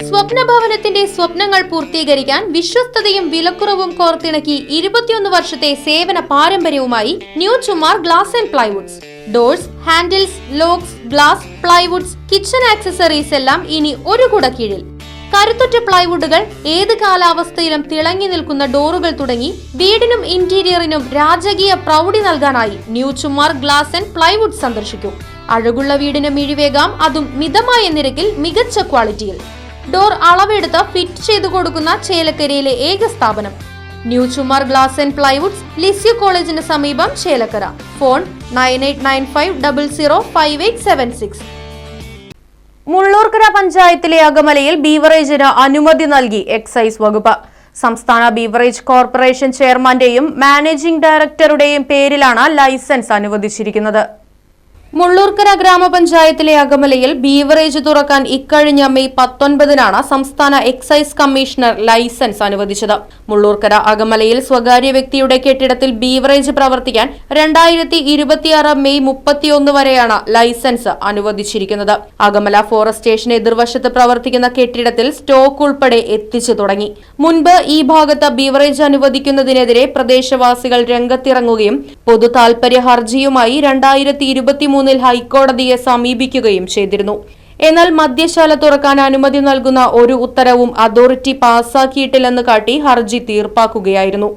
സ്വപ്നഭവനത്തിന്റെ സ്വപ്നങ്ങൾ പൂർത്തീകരിക്കാൻ വിശ്വസ്തതയും വിലക്കുറവും കോർത്തിണക്കി 21 വർഷത്തെ സേവന പാരമ്പര്യവുമായി new Chumar glass and plywoods. Doors, handles, locks, glass, plywoods, kitchen accessories എല്ലാം ഇനി ഒരു കുട കീഴിൽ. കരുത്തുറ്റ പ്ലൈവുഡുകൾ, ഏത് കാലാവസ്ഥയിലും തിളങ്ങി നിൽക്കുന്ന ഡോറുകൾ തുടങ്ങി വീടിനും ഇന്റീരിയറിനും രാജകീയ പ്രൗഢി നൽകാനായി new Chumar glass and plywood സന്ദർശിക്കൂ. അഴകുള്ള വീടിന് മിഴിവേകാം, അതും മിതമായ നിരക്കിൽ മികച്ച ക്വാളിറ്റിയിൽ. ഡോർ അളവെടുത്ത് ഫിറ്റ് ചെയ്തു കൊടുക്കുന്ന ചേലക്കരയിലെ ഏക സ്ഥാപനം new Chumar glass and plywoods, Lisieux കോളേജിന് സമീപം, ചേലക്കര. ഫോൺ 9895005876. മുള്ളൂർക്കര പഞ്ചായത്തിലെ അകമലയിൽ ബീവറേജിന് അനുമതി നൽകി എക്സൈസ് വകുപ്പ്. സംസ്ഥാന ബീവറേജ് കോർപ്പറേഷൻ ചെയർമാന്റെയും മാനേജിംഗ് ഡയറക്ടറുടെയും പേരിലാണ് ലൈസൻസ് അനുവദിച്ചിരിക്കുന്നത്. മുള്ളൂർക്കര ഗ്രാമപഞ്ചായത്തിലെ അകമലയിൽ ബീവറേജ് തുറക്കാൻ ഇക്കഴിഞ്ഞ മെയ് 19-നാണ് സംസ്ഥാന എക്സൈസ് കമ്മീഷണർ ലൈസൻസ് അനുവദിച്ചത്. മുള്ളൂർക്കര അകമലയിൽ സ്വകാര്യ വ്യക്തിയുടെ കെട്ടിടത്തിൽ ബീവറേജ് പ്രവർത്തിക്കാൻ 2026 മെയ് 31 വരെയാണ് ലൈസൻസ് അനുവദിച്ചിരിക്കുന്നത്. അകമല ഫോറസ്റ്റ് സ്റ്റേഷൻ എതിർവശത്ത് പ്രവർത്തിക്കുന്ന കെട്ടിടത്തിൽ സ്റ്റോക്ക് ഉൾപ്പെടെ എത്തിച്ചു തുടങ്ങി. മുൻപ് ഈ ഭാഗത്ത് ബീവറേജ് അനുവദിക്കുന്നതിനെതിരെ പ്രദേശവാസികൾ രംഗത്തിറങ്ങുകയും പൊതു താൽപര്യ ഹർജിയുമായി 2023 ഹൈക്കോടതിയെ സമീപിക്കുകയും ചെയ്തിരുന്നു. എന്നാൽ മദ്യശാല തുറക്കാൻ അനുമതി നൽകുന്ന ഒരു ഉത്തരവും അതോറിറ്റി പാസാക്കിയിട്ടില്ലെന്ന് കാട്ടി ഹർജി തീർപ്പാക്കുകയായിരുന്നു.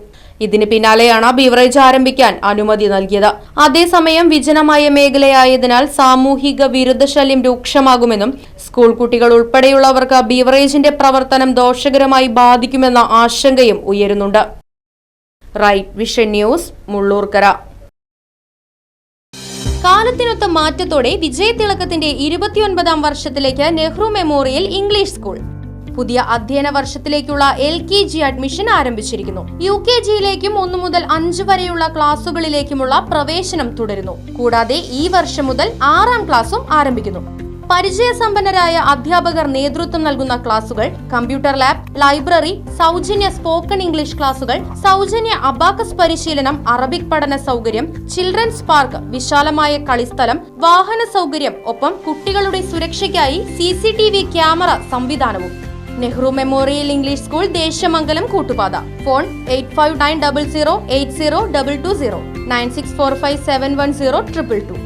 ഇതിന് പിന്നാലെയാണ് ബീവറേജ് ആരംഭിക്കാൻ അനുമതി നൽകിയത്. അതേസമയം വിജനമായ മേഖലയായതിനാൽ സാമൂഹിക വിരുദ്ധശല്യം രൂക്ഷമാകുമെന്നും സ്കൂൾ കുട്ടികൾ ഉൾപ്പെടെയുള്ളവർക്ക് ബീവറേജിന്റെ പ്രവർത്തനം ദോഷകരമായി ബാധിക്കുമെന്ന ആശങ്കയും ഉയരുന്നുണ്ട്. Right Vision News, Mullurkara. കാലത്തിനൊത്ത മാറ്റത്തോടെ വിജയതിളക്കത്തിന്റെ 29ാം വർഷത്തിലേക്ക് നെഹ്റു മെമ്മോറിയൽ ഇംഗ്ലീഷ് സ്കൂൾ. പുതിയ അധ്യയന വർഷത്തിലേക്കുള്ള LKG അഡ്മിഷൻ ആരംഭിച്ചിരിക്കുന്നു. UKGയിലേക്കും 1 മുതൽ 5 വരെയുള്ള ക്ലാസുകളിലേക്കുമുള്ള പ്രവേശനം തുടരുന്നു. കൂടാതെ ഈ വർഷം മുതൽ 6ാം ക്ലാസും ആരംഭിക്കുന്നു. പരിചയസമ്പന്നരായ അധ്യാപകർ നേതൃത്വം നൽകുന്ന ക്ലാസുകൾ, കമ്പ്യൂട്ടർ ലാബ്, ലൈബ്രറി, സൗജന്യ സ്പോക്കൺ ഇംഗ്ലീഷ് ക്ലാസുകൾ, സൗജന്യ അബാക്കസ് പരിശീലനം, അറബിക് പഠന സൗകര്യം, ചിൽഡ്രൻസ് പാർക്ക്, വിശാലമായ കളിസ്ഥലം, വാഹന സൗകര്യം, ഒപ്പം കുട്ടികളുടെ സുരക്ഷയ്ക്കായി CCTV ക്യാമറ സംവിധാനവും. Nehru memorial English school, Desamangalam, Koottupatha. Phone 8590080220 9645710222.